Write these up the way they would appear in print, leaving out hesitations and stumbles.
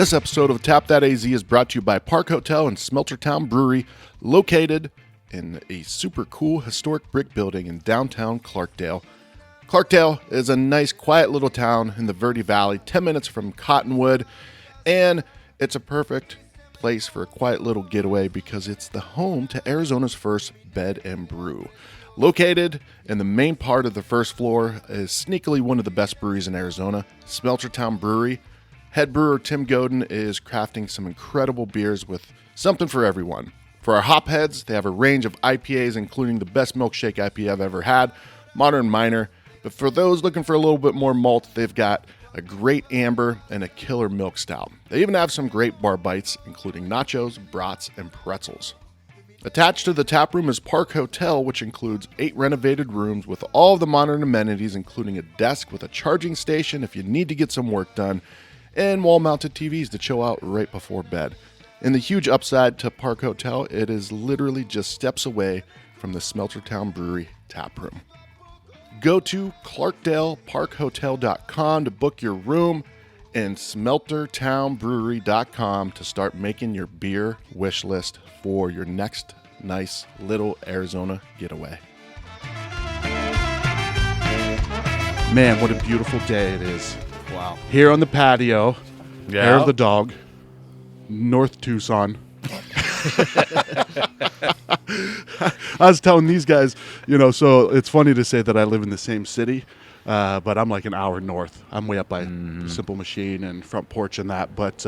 This episode of Tap That AZ is brought to you by Park Hotel and Smelter Town Brewery, located in a super cool historic brick building in downtown Clarkdale. Clarkdale is a nice, quiet little town in the Verde Valley, 10 minutes from Cottonwood, and it's a perfect place for a quiet little getaway because it's the home to Arizona's first bed and brew. Located in the main part of the first floor is sneakily one of the best breweries in Arizona, Smelter Town Brewery. Head brewer Tim Godin is crafting some incredible beers with something for everyone. For our hop heads, they have a range of IPAs, including the best milkshake IPA I've ever had, Modern Miner. But for those looking for a little bit more malt, they've got a great amber and a killer milk stout. They even have some great bar bites, including nachos, brats, and pretzels. Attached to the tap room is Park Hotel, which includes 8 renovated rooms with all of the modern amenities, including a desk with a charging station if you need to get some work done, and wall-mounted TVs to chill out right before bed. And the huge upside to Park Hotel, it is literally just steps away from the Smelter Town Brewery tap room. Go to clarkdaleparkhotel.com to book your room and smeltertownbrewery.com to start making your beer wish list for your next nice little Arizona getaway. Man, what a beautiful day it is. Wow. Here on the patio, Yeah. hair of the dog, North Tucson. I was telling these guys, so it's funny to say that I live in the same city, but I'm like an hour north. I'm way up by Simple Machine and Front Porch and that, but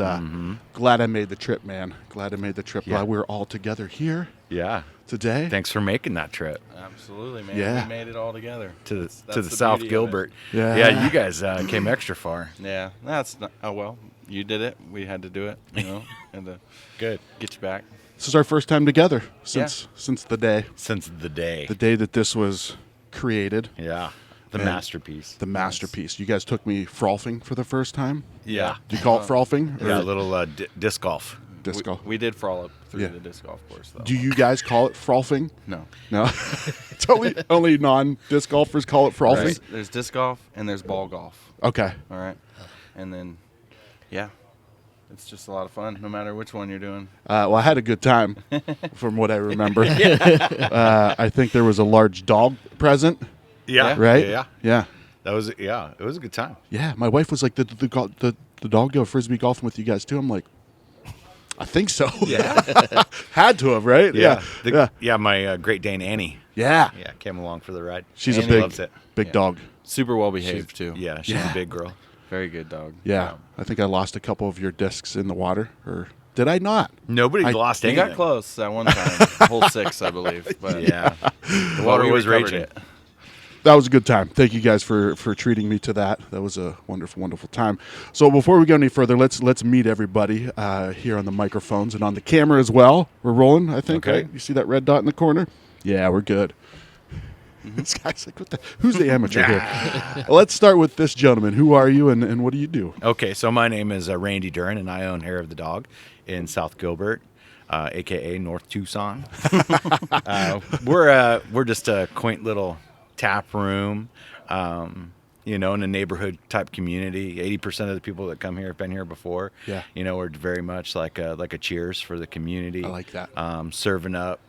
glad I made the trip, man. Glad I made the trip. Yeah. Glad we're all together here Yeah. today. Thanks for making that trip Absolutely, man. Yeah. We made it all together. to That's the the South beauty of it. Gilbert. Yeah. Yeah, you guys came extra far. Yeah, that's not. Oh well, you did it. We had to do it. And to Good. get you back. This is our first time together since the day Since the day. that this was created. Yeah. The And masterpiece. The masterpiece. You guys took me frolfing for the first time. Yeah. Do you call it frolfing? Yeah, a Or little disc golf. disc golf? We did frolic through Yeah. the disc golf course, though. Do you guys call it frolfing? No. No. It's only non-disc golfers call it frolfing? There's disc golf and there's ball golf. Okay. All right. And then, yeah, it's just a lot of fun, no matter which one you're doing. Well, I had a good time from what I remember. I think there was a large dog present, Yeah. right? Yeah. Yeah. That was it was a good time. Yeah. My wife was like, the dog go frisbee golfing with you guys too? I'm like, I think so. Yeah. Had to have, right? Yeah. Yeah. My Great Dane Annie. Yeah. Yeah, came along for the ride. She's Annie a loves it. big dog. Super well behaved, too. Yeah, she's Yeah. a big girl. Very good dog. Yeah. I think I lost a couple of your discs in the water, or did I not? Nobody I- lost You anything. got close at one time. Hole 6, I believe. But Yeah. The water we was recovered raging. it. That was a good time. Thank you guys for treating me to that. That was a wonderful, wonderful time. So before we go any further, let's meet everybody here on the microphones and on the camera as well. We're rolling, I think. Okay. Right? You see that red dot in the corner? Yeah, we're good. This guy's like, who's the amateur here? Let's start with this gentleman. Who are you and what do you do? Okay, so my name is Randy Duran, and I own Hair of the Dog in South Gilbert, a.k.a. North Tucson. We're just a quaint little tap room, in a neighborhood type community. 80% of the people that come here have been here before. Yeah. We're very much like a cheers for the community. I like that. Serving up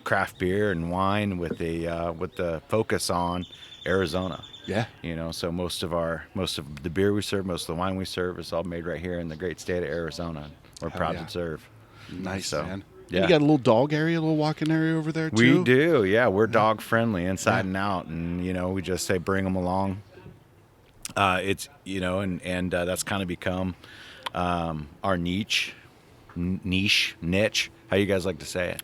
craft beer and wine with the focus on Arizona. Yeah. So most of the beer we serve, most of the wine we serve is all made right here in the great state of Arizona. We're Hell proud yeah. to serve. Nice, So, man. yeah. You got a little dog area, a little walking area over there too? We do, yeah. We're dog friendly inside and out, and we just say bring them along. It's and that's kind of become our niche. How you guys like to say it?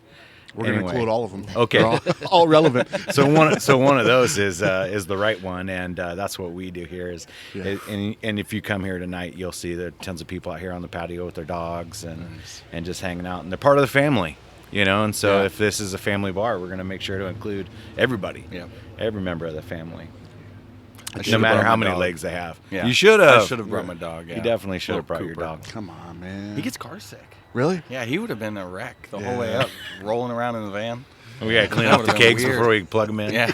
We're going to Anyway. include all of them. Okay. They're all relevant. So one of those is the right one, and that's what we do here. Yeah. And if you come here tonight, you'll see there are tons of people out here on the patio with their dogs and just hanging out, and they're part of the family, And so Yeah. if this is a family bar, we're going to make sure to include everybody, Yeah. every member of the family, no should've matter brought how my many dog. legs they have. Yeah. You should I have. should have brought my dog. Yeah. You definitely should have Little brought your Cooper. dog. Come on, man. He gets car sick. Really? Yeah, he would have been a wreck the whole way Yeah. up, rolling around in the van. We gotta clean That up the would've been cakes weird. before we plug them in. Yeah.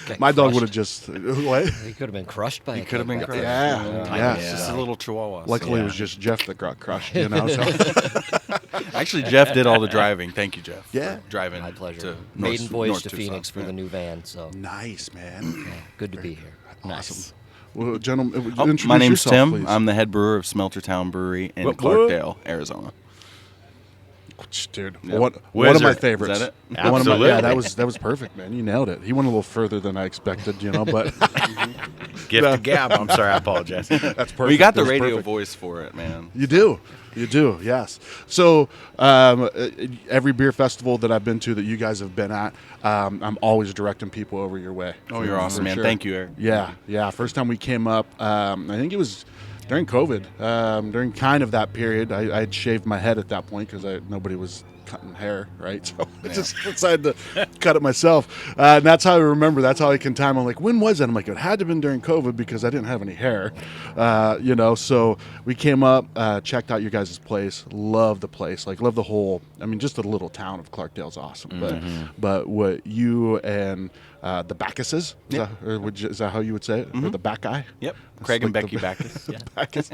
Get My dog crushed. would have just what? He could have been crushed by He a could have cake been back crushed. there. Yeah, It's yeah. just a little chihuahua. so- Luckily, it was Yeah. just Jeff that got crushed. You know, so Actually, Jeff did all the driving. Thank you, Jeff. Yeah. for driving. My pleasure. To Maiden North- voyage North to Tucson. Phoenix for Yeah. the new van. So nice, man. yeah, good to be here. Nice. Well, gentlemen, Oh, introduce my name's yourself, Tim. please. I'm the head brewer of Smelter Town Brewery in What? Clarkdale, Arizona. Dude, Yeah. one of my Wizard. favorites. Is that One it? of my, Absolutely. yeah, that was perfect, man. You nailed it. He went a little further than I expected, you know, but Gift of gab. I'm sorry, I apologize. that's perfect. Well, you got the That's radio perfect. voice for it, man. You do. You do, yes. So every beer festival that I've been to that you guys have been at, I'm always directing people over your way. Oh, you're awesome, For man. sure. Thank you, Eric. Yeah, yeah. First time we came up, I think it was during COVID, during kind of that period. I had shaved my head at that point because nobody was cutting hair, right? So I just decided to cut it myself. And that's how I remember. That's how I can time. I'm like, when was it? I'm like, it had to have been during COVID because I didn't have any hair, you know. So we came up, checked out your guys' place. Love the place. Like, love the whole. I mean, just the little town of Clarkdale's awesome. But what you and the Bacchuses, is that how you would say it? Or the back guy? Yep. Craig and like Becky the- Backus. Bacchus.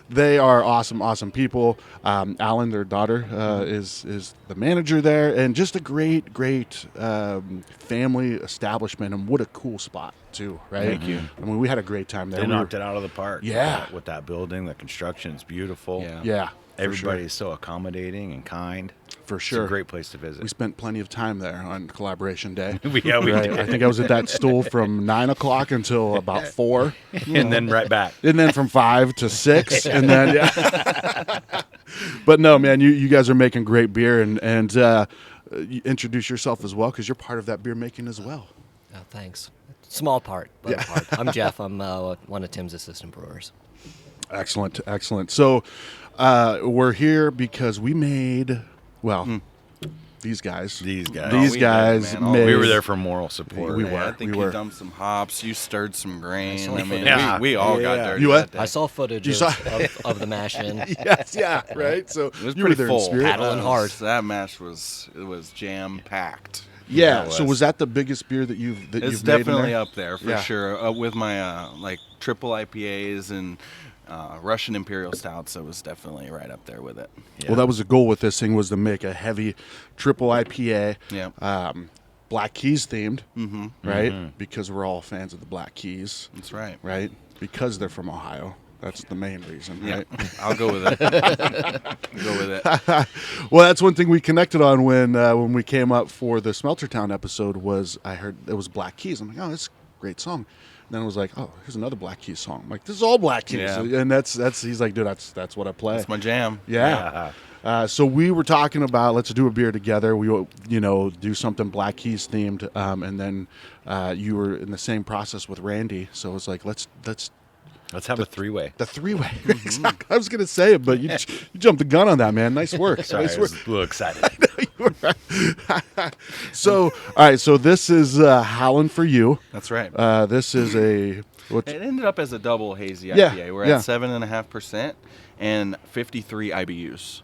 They are awesome people. Alan, their daughter, is the manager there, and just a great family establishment. And what a cool spot too, right? Thank you. I mean, we had a great time there. They We were- knocked it out of the park. Yeah. With that building, the construction's beautiful. Yeah. yeah, for Everybody's so accommodating and kind. for It's sure. a great place to We visit. spent plenty of time there on Collaboration Day. Yeah, we Right? did. I think I was at that stool from 9 o'clock until about 4. And then right back. And then from 5 to 6, and then yeah. But no, man, you guys are making great beer, and you introduce yourself as well because you're part of that beer making as well. Oh, thanks. Small part, but a part. I'm Jeff. I'm one of Tim's assistant brewers. Excellent. So we're here because we made these guys. These guys. These we guys did, man. made. We were there for moral support. We Yeah, I were. think we you were. dumped some hops. You stirred some grain. saw I mean, Yeah. we all got Yeah. dirty. You what? that day. I saw footage You of the mash in. Yes, yeah, right. So It was you were pretty there full. in spirit. Paddling hard. That mash was jam packed. Yeah. it So was. was that the biggest beer that you've It's you've made in definitely there? up there for Yeah. sure. With my like triple IPAs and Russian Imperial Stouts, it was definitely right up there with it. Well, that was the goal with this thing, was to make a heavy triple IPA. Yeah. Black Keys themed, right? Because we're all fans of the Black Keys, That's right. right? Because they're from Ohio. That's the main reason, Yeah, right? I'll go with it. Go with it. Well, that's one thing we connected on when we came up for the Smelter Town episode. Was I heard it was Black Keys? I'm like, oh, that's a great song. And then I was like, oh, here's another Black Keys song. I'm like, this is all Black Keys, Yeah. and that's he's like, dude, that's what I play. That's my jam. Yeah. So we were talking about, let's do a beer together. We, do something Black Keys themed, and then you were in the same process with Randy. So it was like, let's Let's have a three-way. the 3-way. Exactly. I was gonna say it, but you jumped the gun on that, man. Nice work. Sorry, Nice I work. was a little excited. So, all right. So this is Howlin For You. That's right. This is a what's It ended up as a double hazy Yeah, IPA. We're yeah. at 7.5% and 53 IBUs.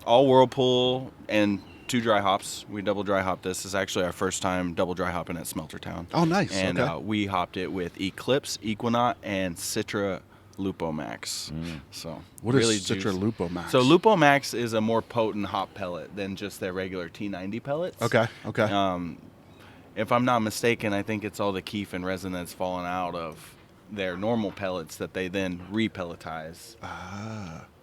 All Whirlpool and 2 dry hops. We double dry hopped this. This is actually our first time double dry hopping at Smelter Town. Oh, nice. And Okay. we hopped it with Eclipse, Equinaut, and Citra Lupo Max. So What is really Citra juicy. Lupo Max? So Lupo Max is a more potent hop pellet than just their regular T90 pellets. Okay. If I'm not mistaken, I think it's all the keef and resin that's fallen out of their normal pellets that they then repelletize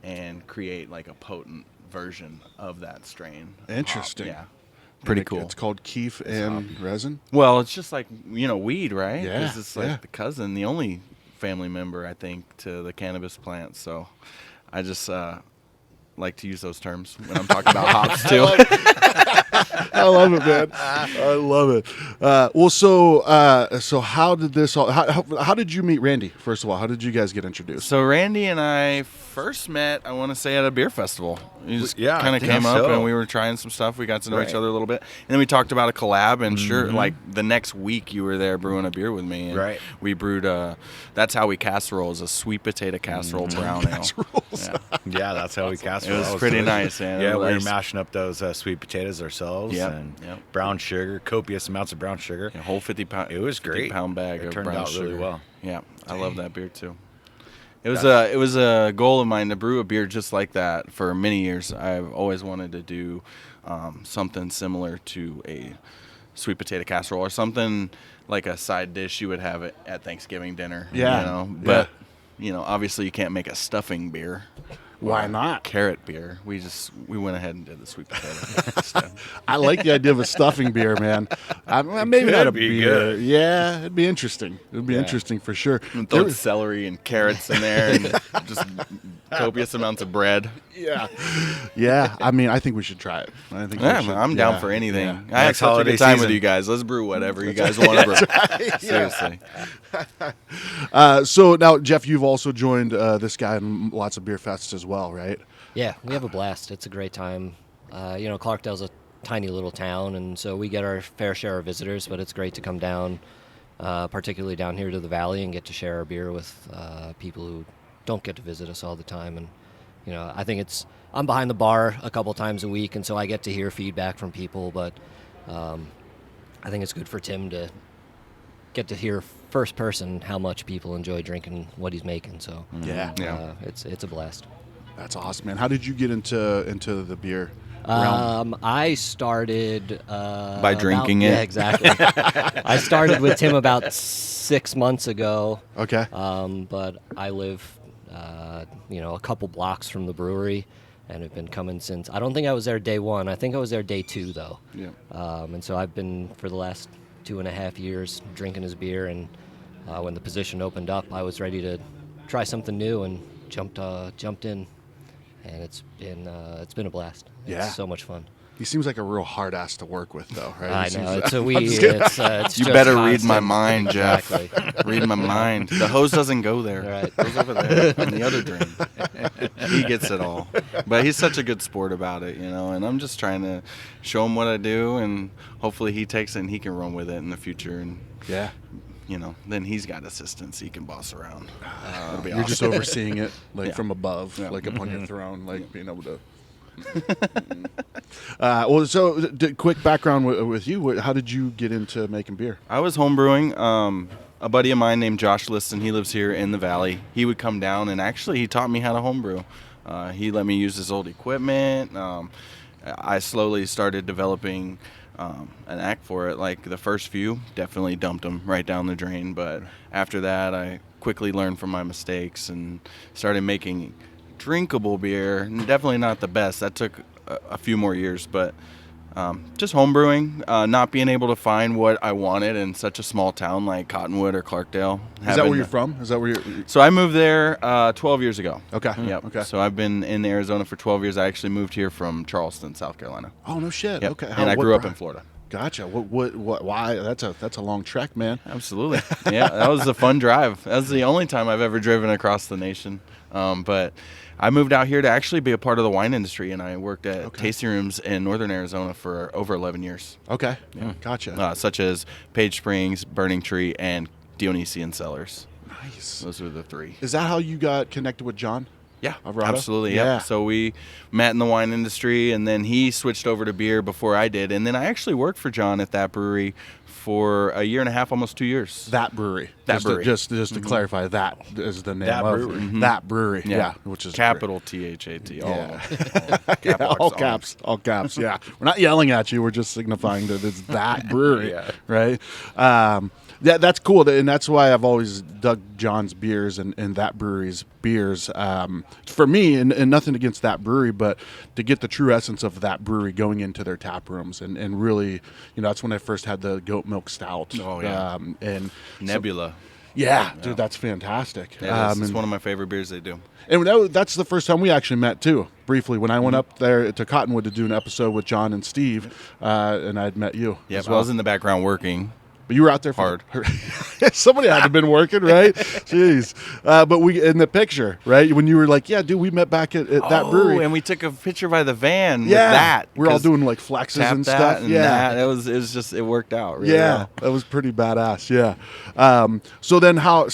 and create like a potent version of that strain. of hop. Interesting. Yeah. Pretty And cool. It's called keef and resin. Well, it's just like, weed, right? Yeah, 'Cause it's like yeah. the cousin, the only family member, I think, to the cannabis plant. So I just like to use those terms when I'm talking about hops, too. I love it, man. I love it. Well, so how did this all? How did you meet Randy? First of all, how did you guys get introduced? So Randy and I first met, I want to say, at a beer festival. We just Yeah, kind I of think came up so. and we were trying some stuff. We got to know Right. each other a little bit, and then we talked about a collab. And sure, like the next week, you were there brewing a beer with me. And Right. We brewed. That's how we casserole, is a sweet potato casserole brown ale. Yeah. Yeah, that's how we cast It was pretty nice, man. Yeah, It we were was- mashing up those sweet potatoes ourselves Yep, and yep. brown sugar, copious amounts of brown sugar. A whole 50-pound. It was great. 50-pound bag It of turned brown out really sugar. well. Yeah, I love that beer too. It was a goal of mine to brew a beer just like that for many years. I've always wanted to do something similar to a sweet potato casserole or something like a side dish you would have it at Thanksgiving dinner. Yeah, you know? But obviously you can't make a stuffing beer. Why or not? Carrot beer. We went ahead and did the sweet potato instead. I like the idea of a stuffing beer, man. Maybe not a could be beer. good. Yeah, it'd be interesting. It'd be interesting for sure. And There throw was- celery and carrots in there and just copious amounts of bread. yeah. I mean, I think we should try it. I think we Yeah, should. I'm down Yeah, for anything. yeah. I had Next such a holiday good time with season. you guys. Let's brew whatever you guys want to brew. Seriously. So now, Jeff, you've also joined this guy in lots of beer fests as well, right? Yeah, we have a blast. It's a great time. Clarkdale's a tiny little town, and so we get our fair share of visitors, but it's great to come down, particularly down here to the valley, and get to share our beer with people who don't get to visit us all the time. And, I think I'm behind the bar a couple times a week, and so I get to hear feedback from people, but I think it's good for Tim to get to hear first person how much people enjoy drinking what he's making. So Yeah. it's a blast. That's awesome, man. How did you get into the beer realm? I started By drinking it? Yeah, exactly. I started with Tim about 6 months ago. Okay. But I live, a couple blocks from the brewery, and have been coming since. I don't think I was there day one. I think I was there day two, though. Yeah. And so I've been for the last 2.5 years drinking his beer, and when the position opened up, I was ready to try something new and jumped in. And it's been a blast. Yeah. It's so much fun. He seems like a real hard ass to work with, though, right? I He seems know. like- It's a I'm we. just kidding. It's You just better read my constant. mind, Jeff. Exactly. Read my mind. The hose doesn't go there. Right. It goes over there on the other drain. He gets it all. But he's such a good sport about it, and I'm just trying to show him what I do, and hopefully he takes it and he can run with it in the future. And, Yeah. then he's got assistants he can boss around. It'll be You're awesome. just overseeing it, like Yeah. from above, Yeah. like upon your throne, like being able to. Well, so quick background with you. How did you get into making beer? I was homebrewing. A buddy of mine named Josh Liston, he lives here in the valley. He would come down, and actually he taught me how to homebrew. He let me use his old equipment. I slowly started developing an knack for it. Like the first few, definitely dumped them right down the drain. But after that, I quickly learned from my mistakes and started making drinkable beer. Definitely not the best. That took a few more years, but just homebrewing, not being able to find what I wanted in such a small town like Cottonwood or Clarkdale. Is that where you're from? Is that where you're? So I moved there 12 years ago. Okay. Yep. Okay. So I've been in Arizona for 12 years. I actually moved here from Charleston, South Carolina. Oh no shit. Yep. Okay. And I grew up in Florida. Gotcha. What? Why? That's a long trek, man. Absolutely. Yeah, that was a fun drive. That was the only time I've ever driven across the nation. But I moved out here to actually be a part of the wine industry, and I worked at tasting rooms in northern Arizona for over 11 years, Okay. Gotcha. such as Page Springs, Burning Tree, and Dionysian Cellars. Nice. Those were the three. Is that how you got connected with John? Yeah, Alvarado? absolutely. Yeah. Yeah. So we met in the wine industry, and then he switched over to beer before I did. And then I actually worked for John at that brewery for a year and a half, almost 2 years. That brewery. That just brewery. To clarify, that is the name That of brewery. that brewery. Yeah. Which is capital THAT. All Yeah. of them. Yeah, all Caps on. caps, all caps. Yeah, we're not yelling at you. We're just signifying that it's that brewery, Yeah. right? That's cool, and that's why I've always dug John's beers and that brewery's beers. For me, and nothing against that brewery, but to get the true essence of that brewery going into their tap rooms, and really, that's when I first had the goat milk stout. Oh, yeah. And Nebula. yeah, dude, that's fantastic. Yeah, it's one of my favorite beers they do. And that's the first time we actually met too. briefly when I went up there to Cottonwood to do an episode with John and Steve, and I'd met you. Yeah, as well. I was in the background working. But you were out there for hard. Somebody had to have been working, right? Jeez. But we in the picture, right? When you were like, yeah, dude, we met back at that brewery. And we took a picture by the van with Yeah. that. We're all doing like flexes and stuff. And Yeah. that. It was just, it worked out really Yeah, well. that was pretty badass. Yeah. So then how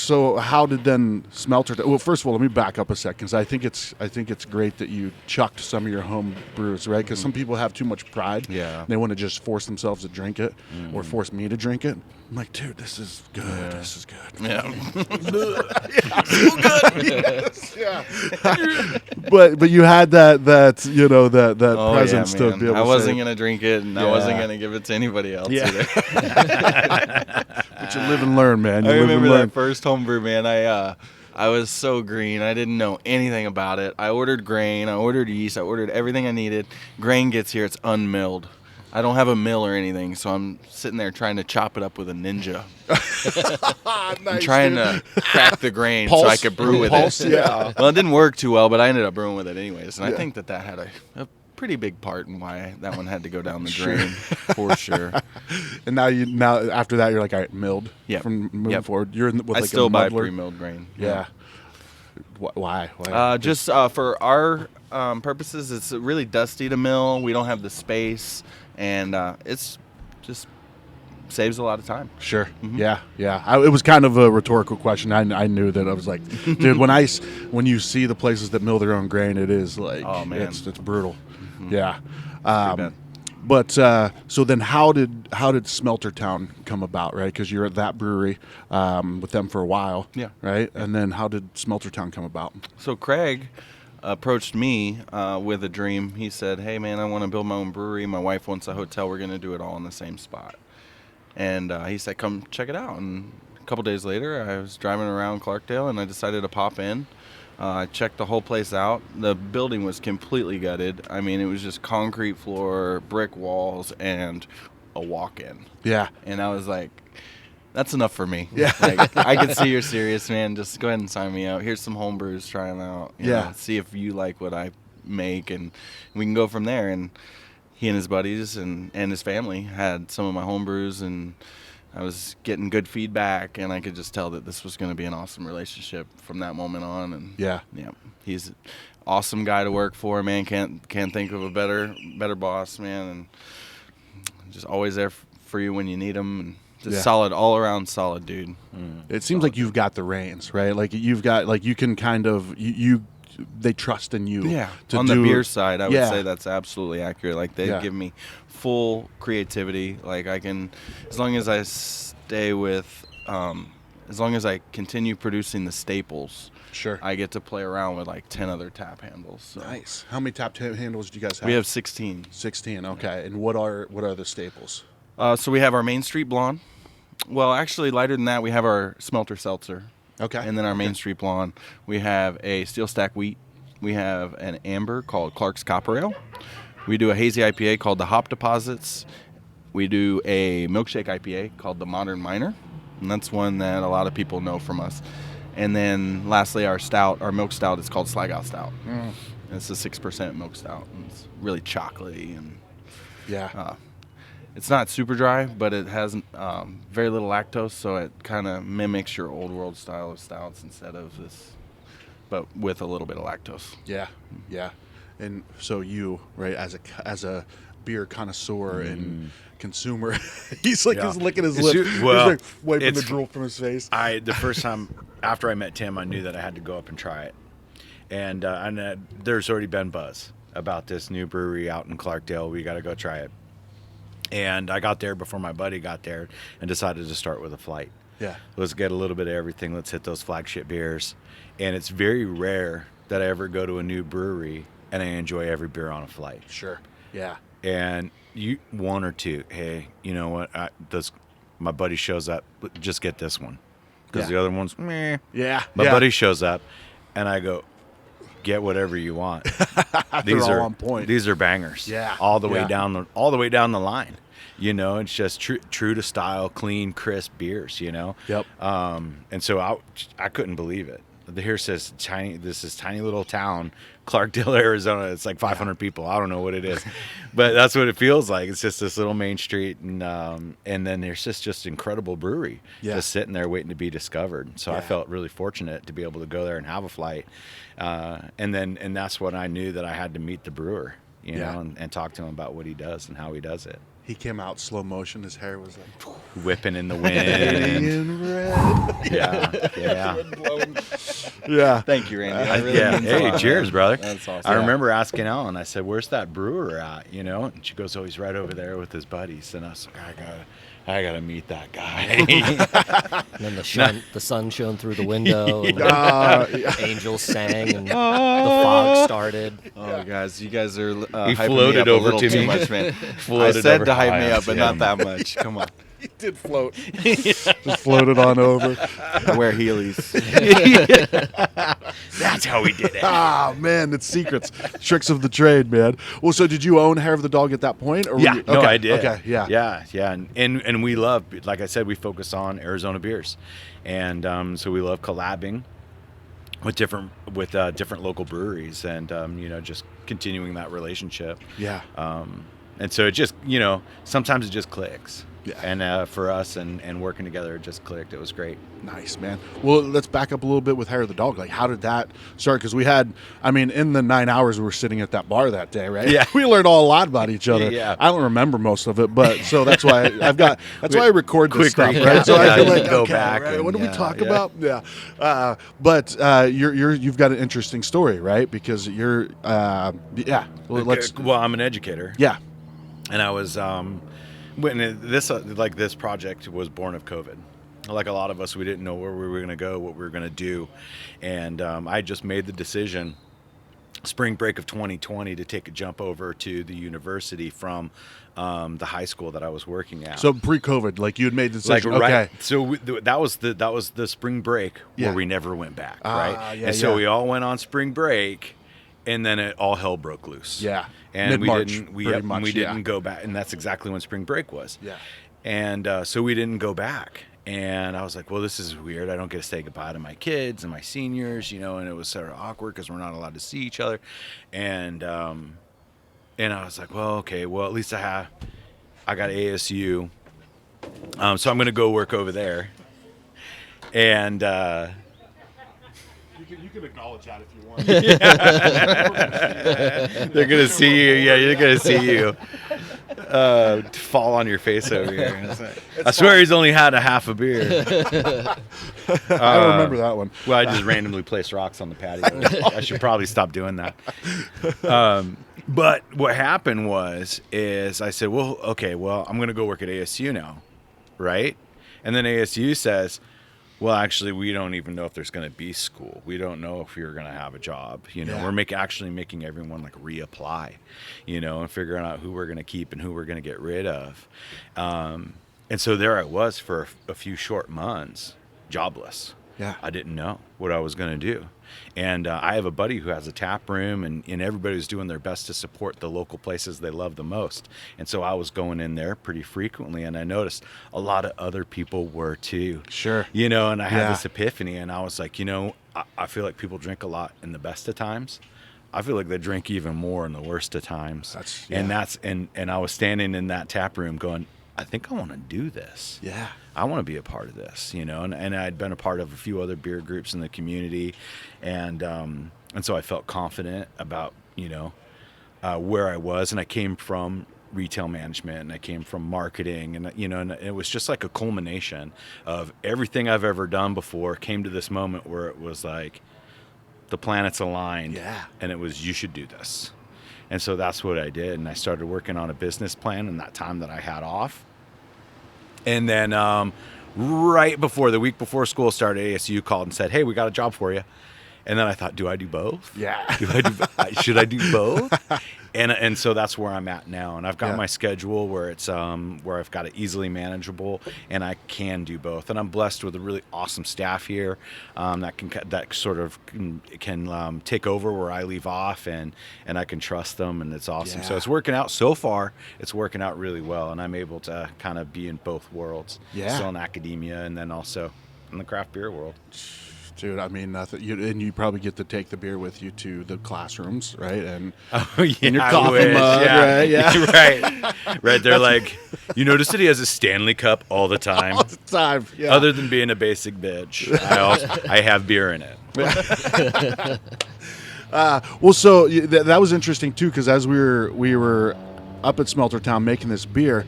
did then Smelter? Well, first of all, let me back up a second because I think it's great that you chucked some of your home brews, right? Because some people have too much pride. Yeah. They want to just force themselves to drink it or force me to drink it. I'm like, dude, this is good. Yeah. This is good. Yeah. Yes, yeah. but you had that presence to man. be able to I wasn't say, gonna drink it, and I Yeah. wasn't gonna give it to anybody else Yeah. either. but you live and learn, man. You I live and remember learn. that first homebrew, man. I was so green. I didn't know anything about it. I ordered grain. I ordered yeast. I ordered everything I needed. Grain gets here. It's unmilled. I don't have a mill or anything, so I'm sitting there trying to chop it up with a ninja. I'm Nice, trying dude. to crack the grain so I could brew with Pulse, it. yeah. Well, it didn't work too well, but I ended up brewing with it anyways. And I think that had a pretty big part in why that one had to go down the drain, for sure. And now after that you're like, all right, milled. Yep. From moving Yep. forward, you're with I like still a buy muddler. pre-milled grain. Yeah. Why? Why? Just for our purposes, it's really dusty to mill. We don't have the space, and it's just saves a lot of time. Sure. Mm-hmm. Yeah. It was kind of a rhetorical question. I knew that. I was like, dude, when you see the places that mill their own grain, it is like, Oh, man. it's brutal. Mm-hmm. Yeah. bad. But so then, how did Smelter Town come about? Right, because you're at that brewery with them for a while. Yeah. Right, and then how did Smelter Town come about? So Craig approached me with a dream. He said, "Hey man, I want to build my own brewery. My wife wants a hotel. We're gonna do it all in the same spot." And he said, "Come check it out." And a couple days later, I was driving around Clarkdale, and I decided to pop in. I checked the whole place out. The building was completely gutted. I mean, it was just concrete floor, brick walls, and a walk-in. Yeah. And I was like, that's enough for me. Yeah. Like, I can see you're serious, man. Just go ahead and sign me out. Here's some home brews, try them out. You Yeah. know, see if you like what I make, and we can go from there. And he and his buddies and his family had some of my home brews, and I was getting good feedback, and I could just tell that this was going to be an awesome relationship from that moment on. And Yeah. he's an awesome guy to work for, man. Can't think of a better boss, man, and just always there for you when you need him, and just solid, all around solid dude. It seems like you've got the reins, right? Like you've got, like you can kind of they trust in you. Yeah. To On do, the beer side, I would Yeah. say that's absolutely accurate. Like they Yeah. give me full creativity. Like I can, as long as I stay with, as long as I continue producing the staples, Sure. I get to play around with like 10 other tap handles. So. Nice. How many tap handles do you guys have? We have 16. 16. Okay. And what are the staples? So we have our Main Street Blonde. Well, actually, lighter than that, we have our Smelter Seltzer. Okay. And then our Main Street Blonde. We have a Steel Stack Wheat. We have an Amber called Clark's Copper Ale. We do a hazy IPA called the Hop Deposits. We do a milkshake IPA called the Modern Miner. And that's one that a lot of people know from us. And then lastly, our stout, our milk stout is called Sligo Stout. And it's a 6% milk stout. And it's really chocolatey, and Yeah. it's not super dry, but it has very little lactose, so it kind of mimics your old world style of stouts instead of this, but with a little bit of lactose. Yeah. Yeah. And so you, right, as a beer connoisseur and consumer, he's like, he's licking his lip. He's like wiping the drool from his face. The first time after I met Tim, I knew that I had to go up and try it, and there's already been buzz about this new brewery out in Clarkdale. We got to go try it. And I got there before my buddy got there and decided to start with a flight. Yeah. Let's get a little bit of everything. Let's hit those flagship beers. And it's very rare that I ever go to a new brewery and I enjoy every beer on a flight. Sure. Yeah. And one or two, hey, you know what? My buddy shows up, just get this one. Because the other one's meh. Yeah. My buddy shows up and I go, get whatever you want. These are all on point. These are bangers. Yeah. All the way down the line. You know, it's just true to style, clean, crisp beers, you know. Yep. And so I couldn't believe it. here says this is tiny little town, Clarkdale, Arizona. It's like 500 people. I don't know what it is, but that's what it feels like. It's just this little main street, and then there's just incredible brewery just sitting there waiting to be discovered. So I felt really fortunate to be able to go there and have a flight, and that's when I knew that I had to meet the brewer, you know, and talk to him about what he does and how he does it. He came out slow motion. His hair was like whipping in the wind. Canadian red. Yeah. Thank you, Randy. That really means a Hey, lot, cheers, man. brother. That's awesome. I remember asking Ellen, I said, where's that brewer at? You know? And she goes, oh, he's right over there with his buddies. And I was like, I gotta meet that guy. And then the sun shone through the window, and angels sang, and the fog started. Oh, guys, you guys are He hyping floated me up over a little to too me. much, man. I Floated said over to hype high me on up, but him. not that much. Come on. He did float. Just floated on over. I wear Heelys. That's how we did it. Ah, man, it's secrets, tricks of the trade, man. Well, so did you own Hair of the Dog at that point? Or were you, No, I did. Okay, yeah. And we love, like I said, we focus on Arizona beers, and so we love collabing with different local breweries, and you know, just continuing that relationship. Yeah. And so it just, you know, sometimes it just clicks. Yeah. And for us and working together, it just clicked. It was great. Nice, man. Well, let's back up a little bit with Hair of the Dog. Like, how did that start? Because we had, I mean, in the 9 hours we were sitting at that bar that day, right? Yeah. We learned all a lot about each other. Yeah. I don't remember most of it, but so that's why that's why I record this Quick stuff, recap. right? So Yeah, I feel you like, can go okay, back right, and- what did we yeah, talk yeah. about? Yeah. But you've got an interesting story, right? Because you're, well, let's, Well, I'm an educator. yeah. And I was when this project was born of COVID. Like a lot of us, we didn't know where we were going to go, what we were going to do, and I just made the decision, spring break of 2020, to take a jump over to the university from the high school that I was working at. So pre-COVID, like you had made the Like decision. Okay. so that was the spring break Yeah. where we never went back, right? Yeah, and so yeah. we all went on spring break, and then all hell broke loose. Yeah. and Mid-March, we pretty didn't much, we yeah. didn't go back, and that's exactly when spring break was. Yeah. And so we didn't go back. And I was like, well, this is weird. I don't get to say goodbye to my kids and my seniors, you know, and it was sort of awkward because we're not allowed to see each other. And I was like, well, okay, well, at least I got ASU. So I'm going to go work over there. And You can acknowledge that if you want. they're going to see you. Yeah, you're going to see you fall on your face over here. I swear he's only had a half a beer. I don't remember that one. Well, I just randomly placed rocks on the patio. I should probably stop doing that. But what happened is I said, well, okay, well, I'm going to go work at ASU now, right? And then ASU says, well, actually, we don't even know if there's going to be school. We don't know if you're going to have a job. You know, Yeah. we're making everyone like reapply, you know, and figuring out who we're going to keep and who we're going to get rid of. And so there I was for a few short months, jobless. Yeah. I didn't know what I was going to do. And I have a buddy who has a tap room, and everybody was doing their best to support the local places they love the most. And so I was going in there pretty frequently, and I noticed a lot of other people were too. Sure. You know, and I had Yeah. this epiphany, and I was like, you know, I feel like people drink a lot in the best of times. I feel like they drink even more in the worst of times. And I was standing in that tap room going, I think I want to do this. Yeah. I want to be a part of this, you know, and I'd been a part of a few other beer groups in the community, and so I felt confident about, you know, where I was, and I came from retail management, and I came from marketing, and you know, and it was just like a culmination of everything I've ever done before came to this moment where it was like the planets aligned, Yeah. and it was, you should do this. And so that's what I did, and I started working on a business plan in that time that I had off. And then right before, the week before school started, ASU called and said, hey, we got a job for you. And then I thought, do I do both? Yeah. Should I do both? And so that's where I'm at now. And I've got Yeah. my schedule where it's where I've got it easily manageable, and I can do both. And I'm blessed with a really awesome staff here that sort of can take over where I leave off, and I can trust them, and it's awesome. So Yeah. it's working out so far. It's working out really well, and I'm able to kind of be in both worlds. Yeah. Still in academia, and then also in the craft beer world. Dude, I mean, nothing. And you probably get to take the beer with you to the classrooms, right? And In your coffee mug, right? Yeah. right. They're like, you notice that he has a Stanley Cup all the time. All the time. Yeah. Other than being a basic bitch, I have beer in it. Well, so that was interesting too, because as we were up at Smelter Town making this beer,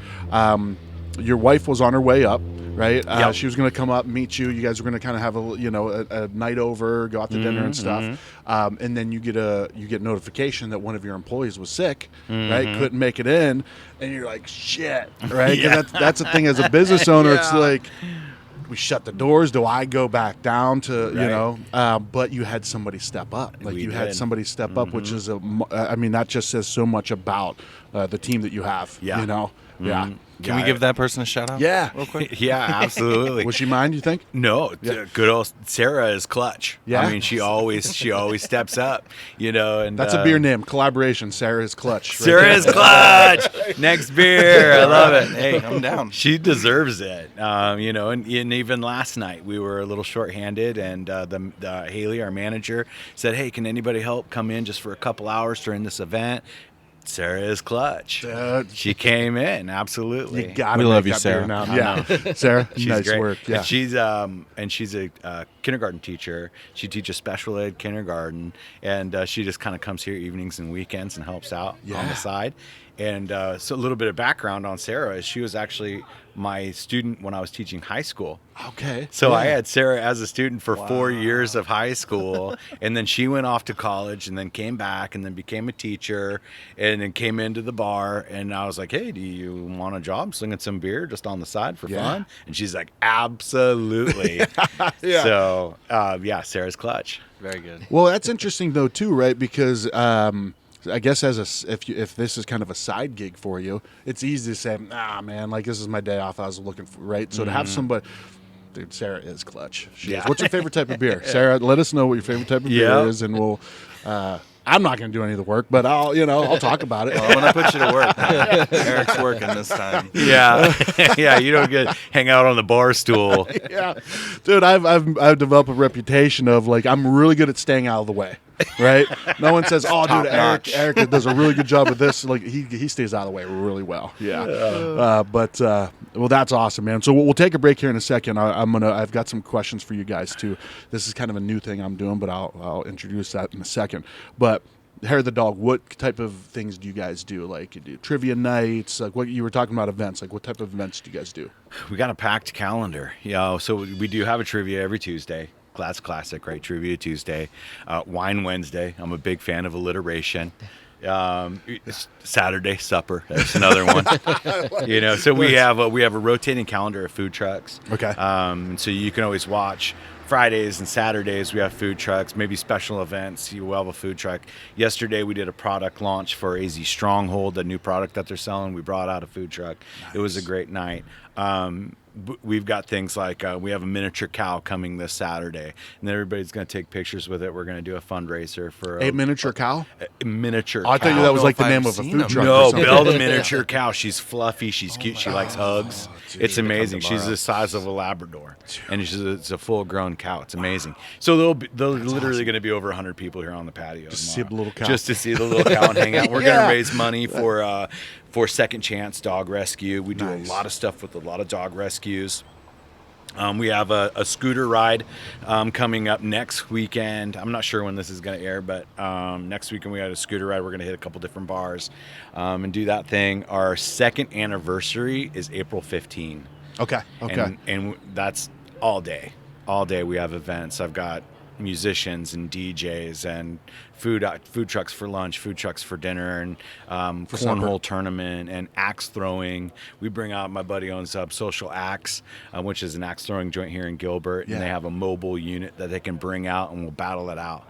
your wife was on her way up, right? Yep. She was going to come up, meet you. You guys were going to kind of have a night over, go out to dinner and stuff. And then you get notification that one of your employees was sick, right? Couldn't make it in, and you're like, shit, right? 'Cause that's the thing as a business owner. It's like, we shut the doors. Do I go back down to but you had somebody step up. Like We you had did. somebody step up, which is that just says so much about the team that you have. Yeah. You know. Yeah. Can we give that person a shout out? Yeah. Real quick. Yeah, absolutely. Would she mind? You think? No, good old Sarah is clutch. Yeah? I mean, she always steps up, And That's a beer name. Collaboration. Sarah's Clutch. right Sarah is clutch. Next beer, I love it. Hey, I'm down. She deserves it. And even last night we were a little shorthanded, and the Haley, our manager, said, "Hey, can anybody help come in just for a couple hours during this event?" Sarah is clutch. She came in, absolutely. You gotta We love make you, that beer Sarah. now. I Yeah, Sarah, She's nice great. work. Yeah, And she's a kindergarten teacher. She teaches special ed kindergarten, and she just kind of comes here evenings and weekends and helps out on the side. And so a little bit of background on Sarah is she was actually my student when I was teaching high school. okay. So Yeah. I had Sarah as a student for 4 years of high school, and then she went off to college, and then came back, and then became a teacher, and then came into the bar, and I was like, "Hey, do you want a job slinging some beer just on the side for fun?" And she's like, "Absolutely." Yeah. So Sarah's clutch. Very good. Well, that's interesting though too, right? Because I guess if this is kind of a side gig for you, it's easy to say, "Nah, man, like this is my day off. I was looking for right." So to have somebody, dude, Sarah is clutch. She is. What's your favorite type of beer, Sarah? Let us know what your favorite type of beer is, and we'll. I'm not going to do any of the work, but I'll talk about it. Well, I'm gonna put you to work. Eric's working this time. Yeah, yeah. You don't get hang out on the bar stool. Yeah, dude, I've developed a reputation of like I'm really good at staying out of the way. Right? No one says, "Oh, dude, Eric does a really good job with this." Like he stays out of the way really well. Yeah. Well, that's awesome, man. So we'll take a break here in a second. I've got some questions for you guys too. This is kind of a new thing I'm doing, but I'll introduce that in a second. But Hair of the Dog, what type of things do you guys do? Like, you do trivia nights? Like, what you were talking about events? Like, what type of events do you guys do? We got a packed calendar. So we do have a trivia every Tuesday. That's classic, right? Trivia Tuesday, Wine Wednesday. I'm a big fan of alliteration. Saturday supper. That's another one. So we have a rotating calendar of food trucks. Okay. So you can always watch. Fridays and Saturdays we have food trucks, maybe special events. You will have a food truck. Yesterday we did a product launch for Hazy Stronghold, the new product that they're selling. We brought out a food truck. Nice. It was a great night. We've got things like we have a miniature cow coming this Saturday, and everybody's going to take pictures with it. We're going to do a fundraiser for a miniature cow. A miniature. I thought cow. that was like the name of a food truck. No, Belle the miniature cow. She's fluffy. She's cute. She likes hugs. Dude, it's amazing. She's the size of a Labrador, and it's a full-grown cow. It's amazing. So they're literally going to be over 100 people here on the patio. Just to see the little cow. Just to see the little cow and hang out. We're going to raise money for Second Chance Dog Rescue. We do a lot of stuff with a lot of dog rescues. We have a scooter ride coming up next weekend. I'm not sure when this is going to air, but next weekend we got a scooter ride. We're going to hit a couple different bars and do that thing. Our second anniversary is April 15. Okay. And that's all day. All day we have events. I've got musicians and DJs and food trucks for lunch, food trucks for dinner, and cornhole tournament and axe throwing. We bring out, my buddy owns Social Axe, which is an axe throwing joint here in Gilbert, and they have a mobile unit that they can bring out, and we'll battle it out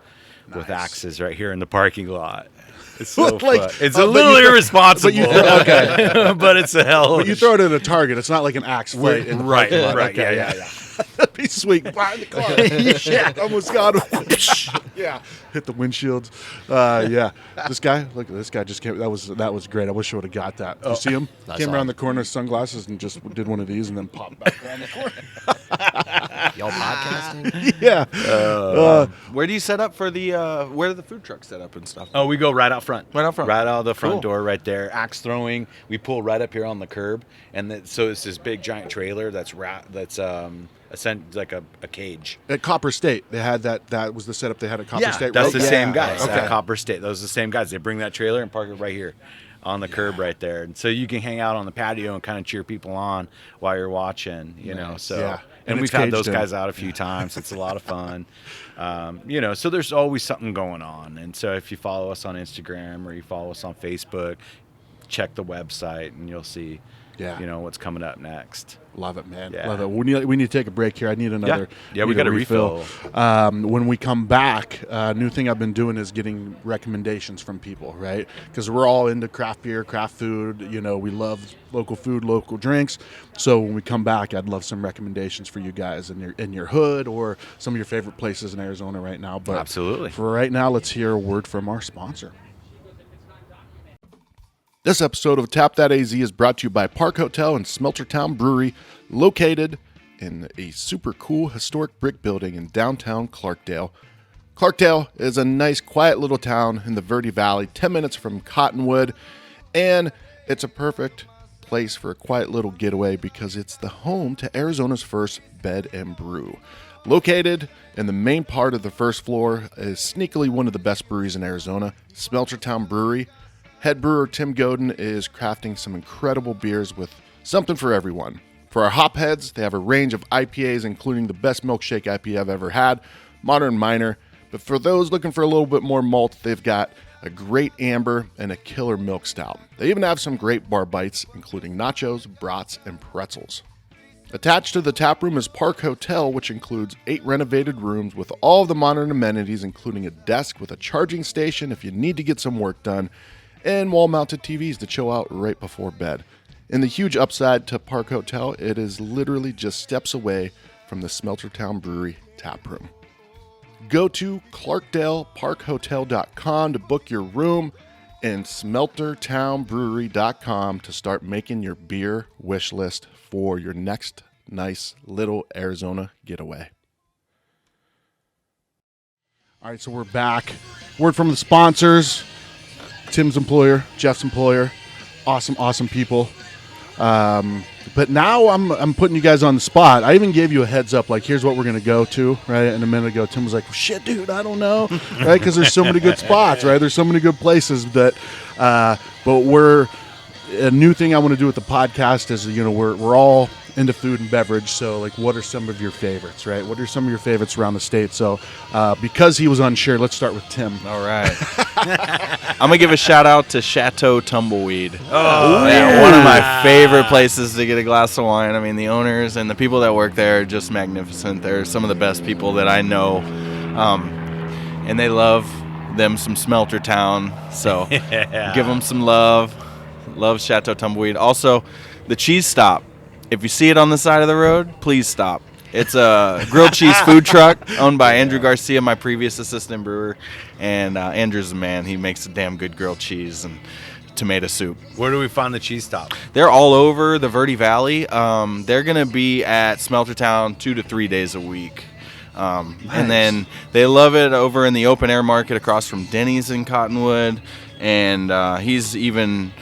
with axes right here in the parking lot. It's so fun. It's a little irresponsible, but it's a hell of But you throw it at a target. It's not like an axe fight. Right. Okay, Yeah. That'd be sweet. Behind the car. Shit, almost got him. Yeah. Hit the windshields. Yeah. This guy, look at this guy just came. That was great. I wish I would have got that. Did you see him? Came around the corner, sunglasses, and just did one of these and then popped back around the corner. Y'all podcasting? Yeah. Where do you set up for the? Where are the food trucks set up and stuff? Oh, we go right out front. Right out front. Right out of the front Cool. door right there. Axe throwing. We pull right up here on the curb. And so it's this big giant trailer that's like a cage. At Copper State, they had that was the setup they had at Copper State. That's right? the same guys Okay. at Copper State. Those are the same guys. They bring that trailer and park it right here on the curb right there. And so you can hang out on the patio and kind of cheer people on while you're watching, you know. So Yeah. And And we've it's had those caged in. guys out a few times. It's a lot of fun. You know, so there's always something going on. And so if you follow us on Instagram or you follow us on Facebook, check the website and you'll see, you know, what's coming up next. Love it, man. Yeah. Love it. We need to take a break here. I need another. Yeah, we need got a refill. When we come back, new thing I've been doing is getting recommendations from people, right? Because we're all into craft beer, craft food. You know, we love local food, local drinks. So when we come back, I'd love some recommendations for you guys in your hood or some of your favorite places in Arizona right now. But Absolutely. for right now, let's hear a word from our sponsor. This episode of Tap That AZ is brought to you by Park Hotel and Smelter Town Brewery, located in a super cool historic brick building in downtown Clarkdale. Clarkdale is a nice, quiet little town in the Verde Valley, 10 minutes from Cottonwood, and it's a perfect place for a quiet little getaway because it's the home to Arizona's first bed and brew. Located in the main part of the first floor is sneakily one of the best breweries in Arizona, Smelter Town Brewery. Head brewer Tim Godin is crafting some incredible beers with something for everyone. For our hopheads, they have a range of IPAs, including the best milkshake IPA I've ever had, Modern Miner. But for those looking for a little bit more malt, they've got a great amber and a killer milk stout. They even have some great bar bites, including nachos, brats, and pretzels. Attached to the tap room is Park Hotel, which includes 8 renovated rooms with all of the modern amenities, including a desk with a charging station if you need to get some work done, and wall-mounted TVs to chill out right before bed. And the huge upside to Park Hotel, it is literally just steps away from the Smelter Town Brewery tap room. Go to clarkdaleparkhotel.com to book your room and smeltertownbrewery.com to start making your beer wish list for your next nice little Arizona getaway. All right, so we're back. Word from the sponsors. Tim's employer, Jeff's employer, awesome people. But now I'm putting you guys on the spot. I even gave you a heads up, like here's what we're gonna go to, right? And a minute ago, Tim was like, well, "Shit, dude, I don't know," right? Because there's so many good spots, right? There's so many good places that. But a new thing I want to do with the podcast is, you know, we're all into food and beverage. So, like, what are some of your favorites, right? What are some of your favorites around the state? So, because he was unsure, let's start with Tim. All right. I'm going to give a shout out to Chateau Tumbleweed. Oh, yeah. One of my favorite places to get a glass of wine. I mean, the owners and the people that work there are just magnificent. They're some of the best people that I know. And they love them some Smelter Town. So give them some love. Love Chateau Tumbleweed. Also, the Cheese Stop. If you see it on the side of the road, please stop. It's a grilled cheese food truck owned by Andrew Garcia, my previous assistant brewer. And Andrew's the man. He makes a damn good grilled cheese and tomato soup. Where do we find the cheese stop? They're all over the Verde Valley. They're going to be at Smelter Town 2 to 3 days a week. Nice. And then they love it over in the open air market across from Denny's in Cottonwood. And he's even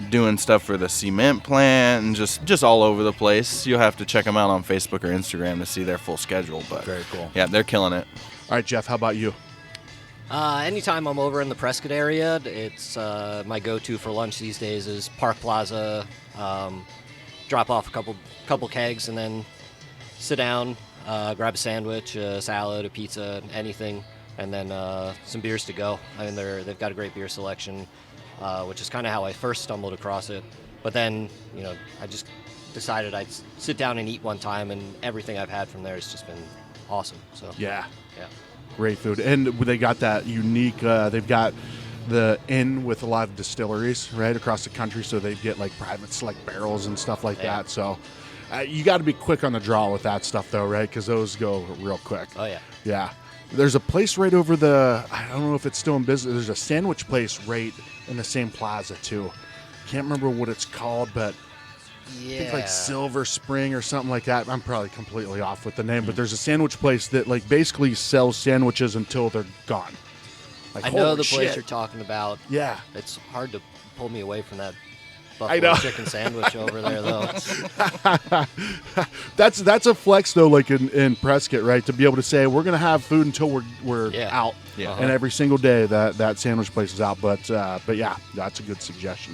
doing stuff for the cement plant and just all over the place. You'll have to check them out on Facebook or Instagram to see their full schedule. But Very cool. Yeah, they're killing it. All right, Jeff, how about you? Anytime I'm over in the Prescott area, it's my go-to for lunch these days is Park Plaza. Drop off a couple kegs and then sit down, grab a sandwich, a salad, a pizza, anything, and then some beers to go. I mean, they've got a great beer selection, which is kind of how I first stumbled across it. But then, you know, I just decided I'd sit down and eat one time, and everything I've had from there has just been awesome. So Yeah. yeah. Great food. And they got that unique, they've got the inn with a lot of distilleries right across the country, so they get like private select barrels and stuff like Yeah. that. So you got to be quick on the draw with that stuff though, right? Because those go real quick. Oh yeah. Yeah. There's a place right over I don't know if it's still in business. There's a sandwich place right in the same plaza too. Can't remember what it's called, but think like Silver Spring or something like that. I'm probably completely off with the name, but there's a sandwich place that like basically sells sandwiches until they're gone. Like, I know holy the place shit. you're talking about. Yeah. It's hard to pull me away from that I know. buffalo chicken sandwich over there, though. That's a flex though, like in Prescott, right? To be able to say we're gonna have food until we're Yeah. out, Yeah. and every single day that sandwich place is out. But yeah, that's a good suggestion.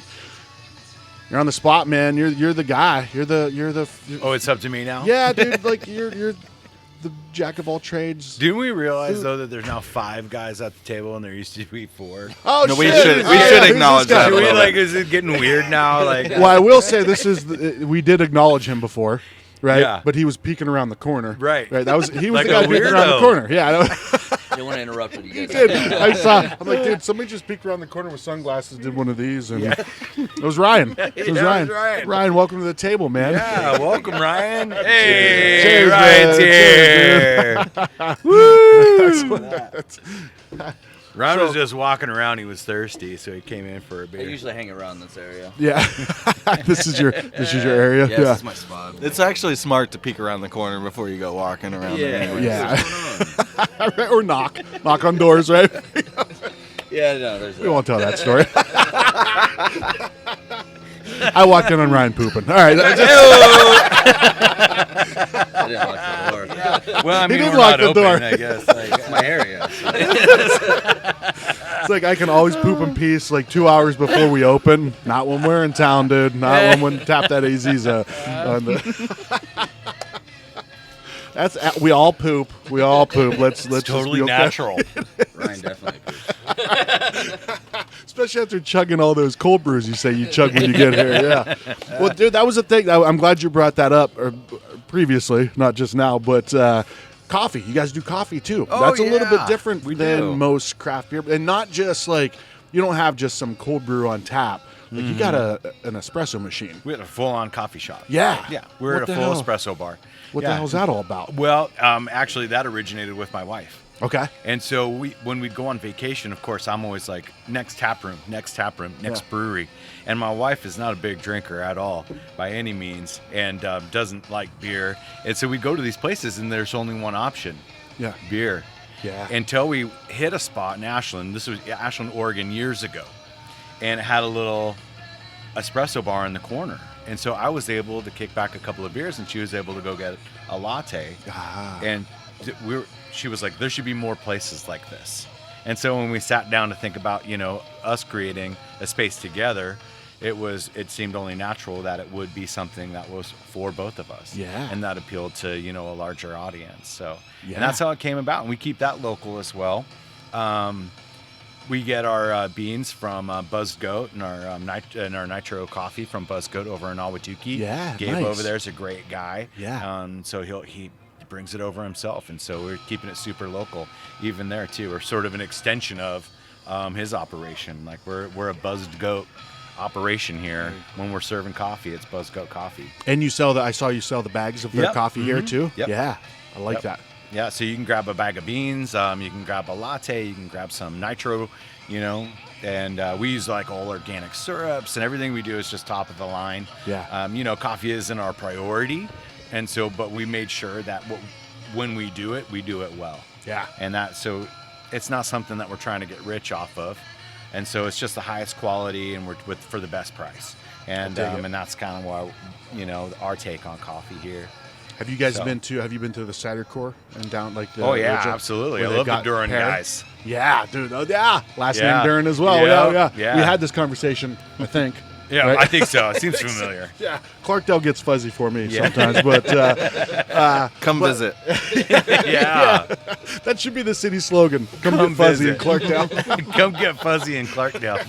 You're on the spot, man. You're the guy. You're the. Oh, it's up to me now? Yeah, dude. Like you're the jack of all trades. Didn't we realize, though, that there's now 5 guys at the table and there used to be 4? Oh, No, shit. we should Oh, yeah, who's acknowledge this guy? that. Do we, little like, bit. is it getting weird now? Like, Well, I will say this is we did acknowledge him before, right? Yeah. But he was peeking around the corner. Right. Right. He was Like the guy a peeking around the weirdo. corner. Yeah. I know. Didn't want to interrupt what you guys Did. I saw. I'm like, dude, somebody just peeked around the corner with sunglasses, did one of these, and it was Ryan. It was Yeah, Ryan. it was Ryan. Ryan, welcome to the table, man. yeah, welcome, Ryan. Hey, Cheers, Ryan's man. here. Ryan was just walking around. He was thirsty, so he came in for a I beer. usually hang around this area. Yeah. This is your area. Yeah, this is my spot. It's actually smart to peek around the corner before you go walking around. there anyway. Yeah. What's going on? Or knock on doors, right? Yeah, no, there's We won't tell that story. I walked in on Ryan pooping. All right. I didn't lock the door. Well, I mean, did we're lock not the door. open, I guess. Like, It's my area. It's like I can always poop in peace like 2 hours before we open. Not when we're in town, dude. Not when Tap That AZ's on the. That's we all poop. We all poop. Let's it's totally just be okay. natural. Ryan definitely poops. Especially after chugging all those cold brews you say you chug when you get here. Yeah. Well, dude, that was the thing. I'm glad you brought that up previously, not just now, but coffee. You guys do coffee too. Oh, That's a little bit yeah. different We than do. most craft beer, and not just like you don't have just some cold brew on tap. Like you got an espresso machine. We had a full-on coffee shop. Yeah. Yeah, we're What at a the full hell? espresso bar. What Yeah. the hell's that all about? Well, actually, that originated with my wife. Okay. And so when we'd go on vacation, of course, I'm always like, next tap room, next Yeah. brewery. And my wife is not a big drinker at all, by any means, and doesn't like beer. And so we go to these places, and there's only one option, Yeah. beer. Yeah. Until we hit a spot in Ashland. This was Ashland, Oregon, years ago. And it had a little espresso bar in the corner. And so I was able to kick back a couple of beers, and she was able to go get a latte. Ah. And she was like, there should be more places like this. And so when we sat down to think about, us creating a space together, it seemed only natural that it would be something that was for both of us. Yeah. And that appealed to, a larger audience. So, Yeah. and that's how it came about. And we keep that local as well. We get our beans from Buzzed Goat and our nitro coffee from Buzzed Goat over in Ahwatukee. Yeah, Gabe nice. over there is a great guy. Yeah. So he brings it over himself, and so we're keeping it super local, even there too. We're sort of an extension of his operation. Like we're a Buzzed Goat operation here. When we're serving coffee, it's Buzzed Goat coffee. And I saw you sell the bags of their Yep. coffee here too. Yep. Yeah. I like Yep. that. Yeah, so you can grab a bag of beans, you can grab a latte, you can grab some nitro, and we use like all organic syrups, and everything we do is just top of the line. Yeah. Coffee isn't our priority, and so, but we made sure that when we do it well. Yeah. And so it's not something that we're trying to get rich off of, and so it's just the highest quality, and we're for the best price, and I'll dig it. and that's kind of why, our take on coffee here. Have you guys So- been to the Cider Core and down like the? Oh yeah, original- absolutely. where I they've love the got Duran pear? guys. Yeah, dude. Oh yeah. Last Yeah. name Duran as well. Yeah, Yeah. yeah. We had this conversation, I think. Yeah, Right? I think so. It seems familiar. Yeah. Clarkdale gets fuzzy for me Yeah. sometimes, but Come visit. Yeah. that should be the city slogan. Come Come get fuzzy in visit. Clarkdale. Come get fuzzy in Clarkdale.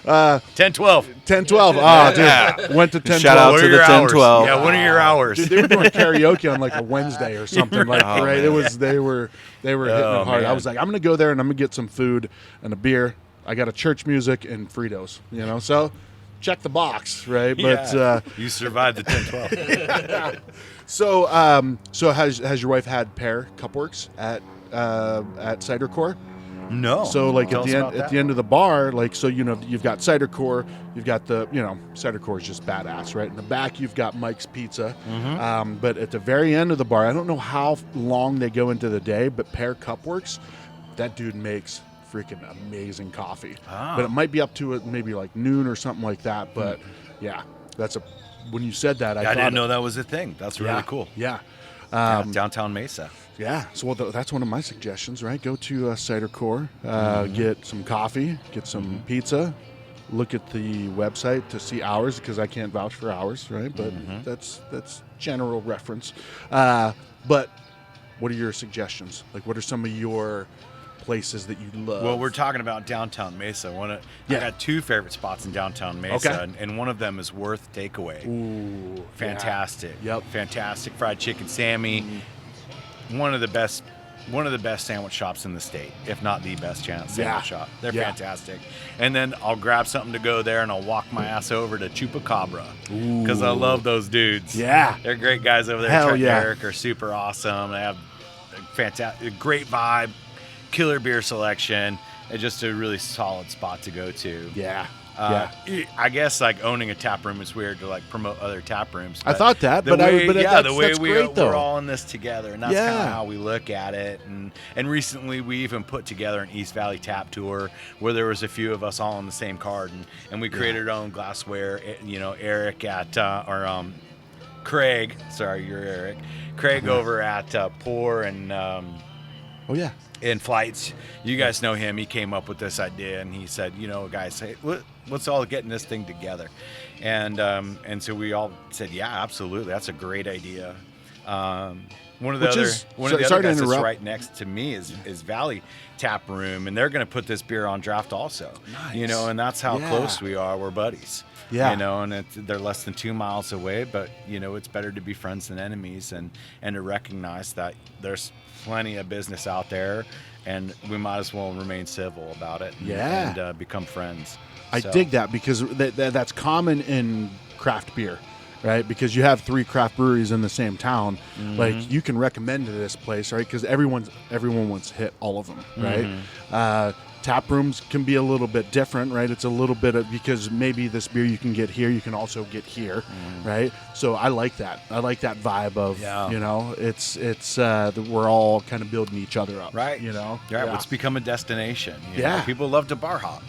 10-12. 10-12. Dude. Went to 10-12. Shout out What to are the your hours? 10-12. Yeah, what are your hours? Dude, they were doing karaoke on like a Wednesday or something like Oh, right. man. It was they were hitting Oh, it hard. I man. was like, I'm gonna go there and I'm gonna get some food and a beer. I got a church music and Fritos, so check the box, right? But Yeah. You survived the 10-12. so has your wife had pear cupworks at Cider Core? No. So like Tell at us the end about at that. the end of the bar, like so you've got cider core, you've got the cider core is just badass, right? In the back you've got Mike's Pizza, but at the very end of the bar, I don't know how long they go into the day, but Pear Cupworks, that dude makes freaking amazing coffee. But it might be up to it maybe like noon or something like that. But yeah, when you said that, I didn't know that was a thing. That's really cool. Yeah. Downtown Mesa. Yeah, so that's one of my suggestions, right? Go to Cider Core, get some coffee, get some pizza, look at the website to see hours because I can't vouch for hours, right? But that's general reference. But what are your suggestions? Like, what are some of your places that you love? Well, we're talking about downtown Mesa. I got two favorite spots in downtown Mesa, Okay. and one of them is Worth Takeaway. Ooh, Fantastic. Yeah. Yep. Fantastic fried chicken Sammy. One of the best sandwich shops in the state, if not the best sandwich shop. They're fantastic. And then I'll grab something to go there, and I'll walk my ass over to Chupacabra because I love those dudes. Yeah. They're great guys over there. Hell Trent and yeah. Eric are super awesome. They have fantastic, great vibe, killer beer selection, and just a really solid spot to go to. Yeah. I guess like owning a tap room is weird to like promote other tap rooms. I thought that, but the way that's great, though. we're all in this together, and that's kind Yeah. of how we look at it. And recently we even put together an East Valley tap tour where there was a few of us all on the same card, and we created our own glassware. Eric at Craig, sorry, you're Eric. Craig over at Pour and Oh yeah. in Flights. You guys know him. He came up with this idea, and he said, guys, hey, let's all get in this thing together. And so we all said, yeah, absolutely. That's a great idea. One of the other sorry to guys that's interrupt. right next to me is Valley Tap Room, and they're going to put this beer on draft also. Nice. And that's how Yeah. close we are. We're buddies. Yeah. And they're less than 2 miles away, but it's better to be friends than enemies, and to recognize that there's plenty of business out there, and we might as well remain civil about it. And become friends. I So- dig that because that's common in craft beer, right? Because you have 3 craft breweries in the same town. Like you can recommend to this place, right? Because everyone wants to hit all of them, right? Tap rooms can be a little bit different, right? It's a little bit of because maybe this beer you can get here, you can also get here, right? So I like that. I like that vibe of it's we're all kind of building each other up, Right. Yeah. It's become a destination. Yeah. People love to bar hop.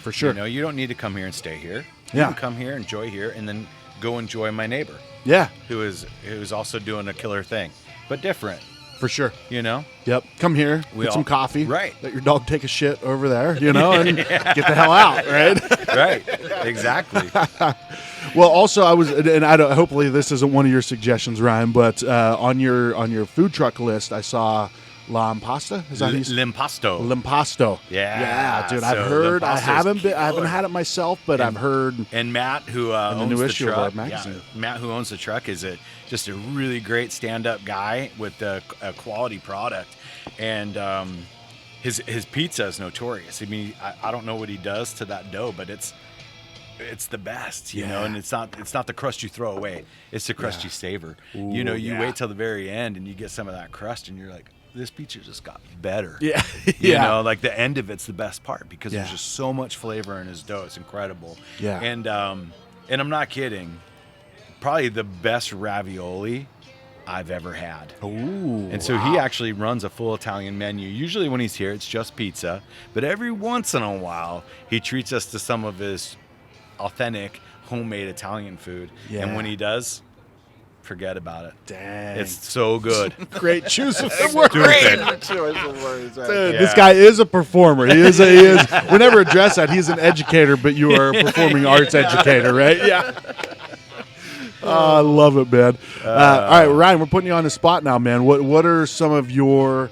For sure. You don't need to come here and stay here. You Yeah. can come here, enjoy here, and then go enjoy my neighbor Yeah, who's also doing a killer thing, but different. for sure. Yep. Come here, get some coffee. Right. Let your dog take a shit over there, and get the hell out, right? Right. Exactly. Well, also I was, and hopefully this isn't one of your suggestions, Ryan, but on your food truck list, I saw L'Impasto. Is that how you say- L'Impasto. L'Impasto. Yeah. dude. So I've heard. I L'Impasto's haven't had it myself, but I've heard. And Matt, who the owns new the issue of our truck, magazine. Matt, who owns the truck, is just a really great stand-up guy with a quality product, and his pizza is notorious. I mean, I don't know what he does to that dough, but it's the best, and it's not the crust you throw away. It's the crust you savor. Ooh, You wait till the very end and you get some of that crust, and you're like, this pizza just got better. Yeah. Like the end of it's the best part because Yeah. there's just so much flavor in his dough. It's incredible. Yeah. And I'm not kidding. Probably the best ravioli I've ever had. Ooh. And so he actually runs a full Italian menu. Usually when he's here, it's just pizza. But every once in a while, he treats us to some of his authentic homemade Italian food. Yeah. And when he does, forget about it. Dang. It's so good. great choice of words. Stupid. Dude, Yeah. this guy is a performer. He is. We never address that. He's an educator, but you are a performing arts educator, right? Yeah. I love it, man. All right, Ryan, we're putting you on the spot now, man. What are some of your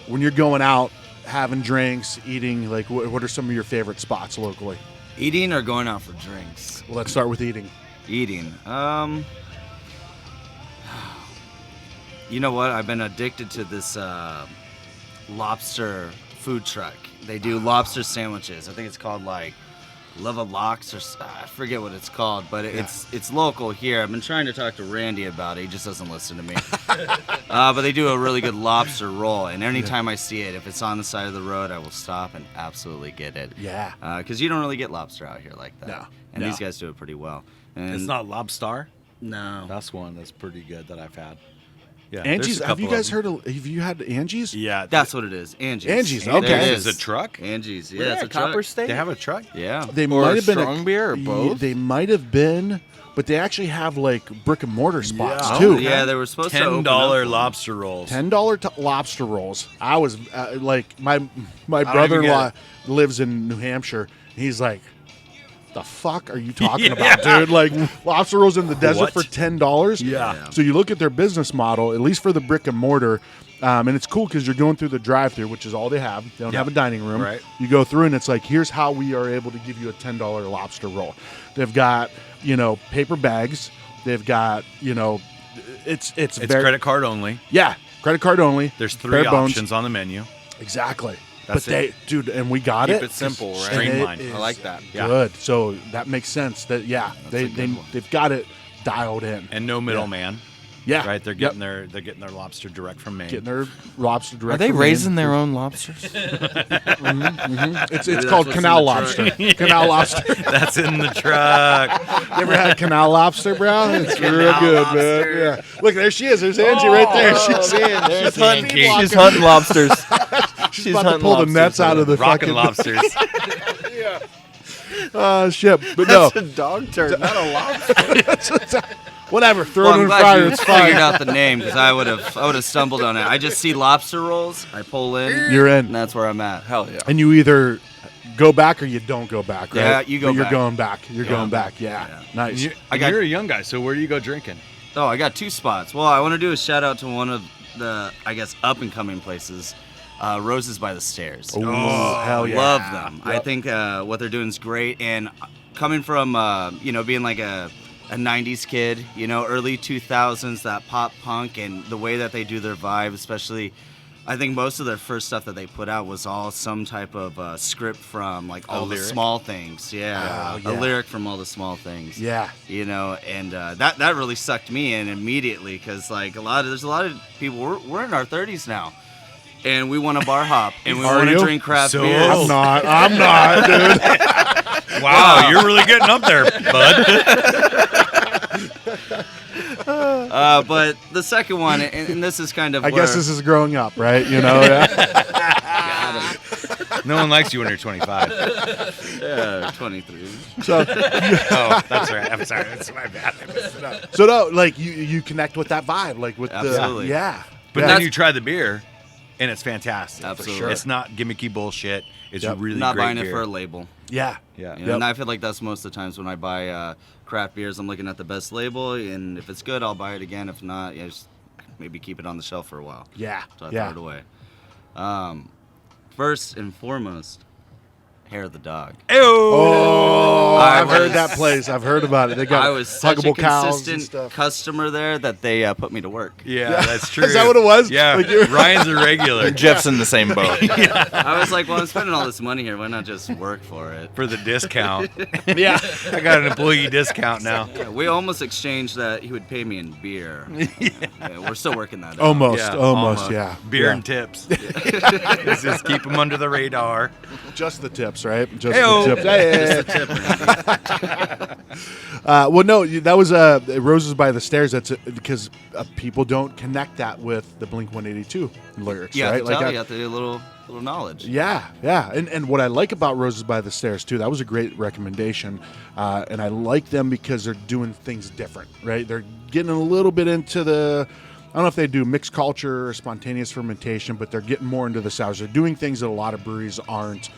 when you're going out, having drinks, eating? Like, what are some of your favorite spots locally? Eating or going out for drinks? Well, let's start with eating. Eating. You know what? I've been addicted to this lobster food truck. They do lobster sandwiches. I think it's called like Love Locks, or I forget what it's called, but it's local here. I've been trying to talk to Randy about it. He just doesn't listen to me. But they do a really good lobster roll, and anytime I see it, if it's on the side of the road, I will stop and absolutely get it. Yeah. Because you don't really get lobster out here like that. No. And these guys do it pretty well. And It's not Lobstar. No. That's one that's pretty good that I've had. Yeah, Angie's. there's a Have you couple guys of heard of? Have you had Angie's? them. Yeah, That's what it is. Angie's. Angie's, There okay. it Is it a truck? Angie's. Yeah, Yeah, it's a Copper truck. State. They have a truck. Yeah. They Or might have been strong beer or both? They might have been, but they actually have like brick and mortar spots Yeah. too. Oh, yeah, they were supposed to open $10 up. lobster rolls. $10 lobster rolls. I was like, my even brother-in-law get lives in New Hampshire. He's like, the fuck are you talking about, dude? Like lobster rolls in the desert What? for $10. Yeah. So you look at their business model, at least for the brick and mortar, and it's cool because you're going through the drive-through, which is all they have. They don't Yep. have a dining room. Right. You go through and it's like, here's how we are able to give you a $10 lobster roll. They've got paper bags. They've got it's It's very credit card only. yeah, credit card only. There's 3 bare bones. options on the menu. Exactly. That's but dude, and we got Keep it. it simple, right? And it Streamlined. is I like that. Yeah. Good. So that makes sense. That they've got it dialed in. And no middleman. Yeah. Right? They're Yep. getting their lobster direct from Maine. Getting their lobster direct. Are they from raising Maine. their own lobsters? It's that's called what's canal in the lobster. truck. Canal lobster. That's in the truck. You ever had canal lobster, bro? It's real good, man. Yeah. Look, there she is. There's Angie right there. She's hunting. She's hunting lobsters. She's about to pull the nets out of the Rockin' fucking lobsters. ship. But no, That's a dog turd, not a lobster. whatever. Throw Well, it I'm in the glad fryer. you It's figured fine. out the name because I would have stumbled on it. I just see lobster rolls. I pull in. You're in. And that's where I'm at. Hell yeah. And you either go back or you don't go back, right? Yeah, you go But you're back. going back. You're going back. Yeah. Yeah. Nice. You're a young guy, so where do you go drinking? Oh, I got 2 spots. Well, I want to do a shout out to one of the, I guess, up and coming places, Roses by the Stairs. Oh, hell yeah. Love them. I think what they're doing is great. And coming from, being like a 90s kid, early 2000s, that pop punk and the way that they do their vibe, especially, I think most of their first stuff that they put out was all some type of script from like all the lyric? small things. Yeah. Oh, A yeah. lyric from all the small things. Yeah. And that really sucked me in immediately because like there's a lot of people, we're in our 30s now. And we want to bar hop, and we Are want to you? drink craft So beer. old. I'm not, dude. Wow, you're really getting up there, bud. But the second one, and this is kind of I guess this is growing up, right? Yeah. No one likes you when you're 25. 23. So, Oh, that's right. I'm sorry. That's my bad. I messed it up. so no, like you connect with that vibe, like with Absolutely. the yeah. But yeah. then you try the beer, and it's fantastic. Absolutely. For sure. It's not gimmicky bullshit. It's Yep. really Not great buying beer. it for a label. yeah. Yeah. You know, And I feel like that's most of the times when I buy craft beers, I'm looking at the best label, and if it's good, I'll buy it again. If not, just maybe keep it on the shelf for a while. Yeah. So I Yeah. throw it away. First and foremost, Hair of the Dog. Oh, I've was- heard that place. I've heard about it. They got I was such a huggable cows and consistent stuff. customer there that they put me to work. Yeah, that's true. Is that what it was? Yeah. Like you're- Ryan's a regular Jeff's in the same boat. I was like, well, I'm spending all this money here. Why not just work for it? for the discount. Yeah. I got an employee discount now. Yeah, we almost exchanged that he would pay me in beer. Yeah, we're still working that out. Almost. Yeah, Almost. Yeah. Beer Yeah. and tips. Let's just keep them under the radar. Just the tips, right? Just Hey-o. the tips. Hey. Just a tip, Randy. Well, no, that was Roses by the Stairs. That's because people don't connect that with the Blink-182 lyrics, You right? have to tell, I- you have to do a little knowledge. Yeah, yeah. And what I like about Roses by the Stairs, too, that was a great recommendation. And I like them because they're doing things different, right? They're getting a little bit into the, I don't know if they do mixed culture or spontaneous fermentation, but they're getting more into the sours. They're doing things that a lot of breweries aren't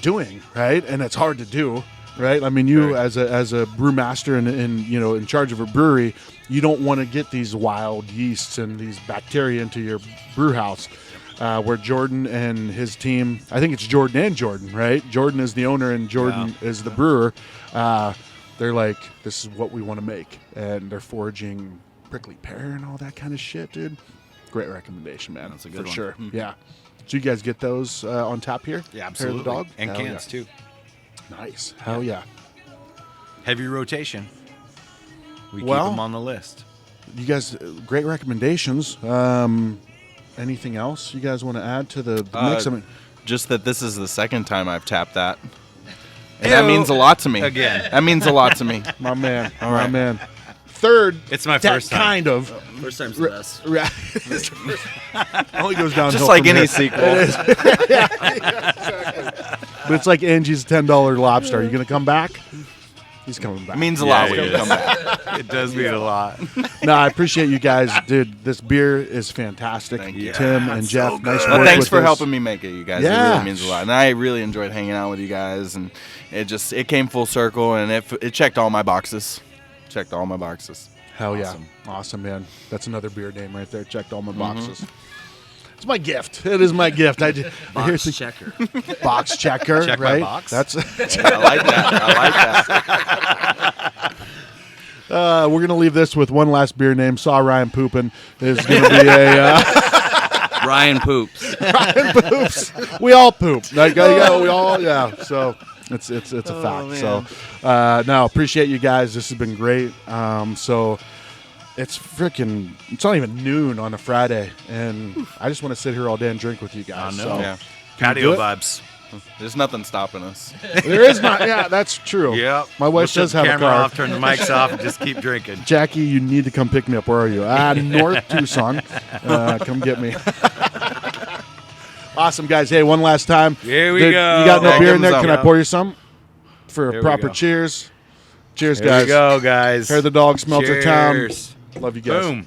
doing, right? And it's hard to do, right? I mean, you as a brewmaster and in charge of a brewery, you don't want to get these wild yeasts and these bacteria into your brew house. Where Jordan and his team, I think it's Jordan and Jordan, right? Jordan is the owner and Jordan is the brewer. They're like, this is what we want to make. And they're foraging prickly pear and all that kind of shit, dude. Great recommendation, man. That's a good for one. sure. Yeah. So you guys get those on tap here? Yeah, Hair absolutely. of the dog? And Hell cans, too. Nice. Hell yeah. Heavy rotation. We keep Well- them on the list. You guys, great recommendations. Anything else you guys want to add to the mix? I mean, Just that this is the second time I've tapped that. And that means a lot to me. Again. That means a lot to me. my man. All My right. man. Third. It's my that first time. kind of. First time's the best. Only goes downhill. Just like from any here. sequel. But it's like Angie's $10 lobster. Are you going to come back? He's coming back. It means a lot when it you come back. It does mean a lot. No, I appreciate you guys, dude. This beer is fantastic. Thank you. Tim and Jeff, nice work Well, thanks with for this. helping me make it, you guys. It Yeah. really means a lot. And I really enjoyed hanging out with you guys. And it came full circle, and it checked all my boxes. Checked all my boxes. Hell yeah. Awesome. Awesome, man. That's another beer name right there. Checked all my boxes. It's my gift. It is my gift. Box checker. box checker, Check my right? box. That's I like that. we're gonna leave this with one last beer name. Saw Ryan pooping is gonna be a Ryan poops. Ryan poops. We all poop. Like, yeah, we all So it's a fact. man. So no, appreciate you guys. This has been great. So it's not even noon on a Friday, and I just want to sit here all day and drink with you guys. I know. So Yeah. Patio do it? vibes. There's nothing stopping us. there is not. Yeah, that's true. Yep. My wife We'll does shut the have a camera car. off, turn the mics off, and just keep drinking. Jackie, you need to come pick me up. Where are you? North Tucson. Come get me. Awesome, guys. Hey, one last time. Here we Dude, go. You got no Yeah, beer give in 'em there? some. Can I pour you some? For Here a we proper go. cheers. Cheers, Here guys. we go, guys. Hair the Dog, Smelter Town. Cheers. Love you guys. Boom.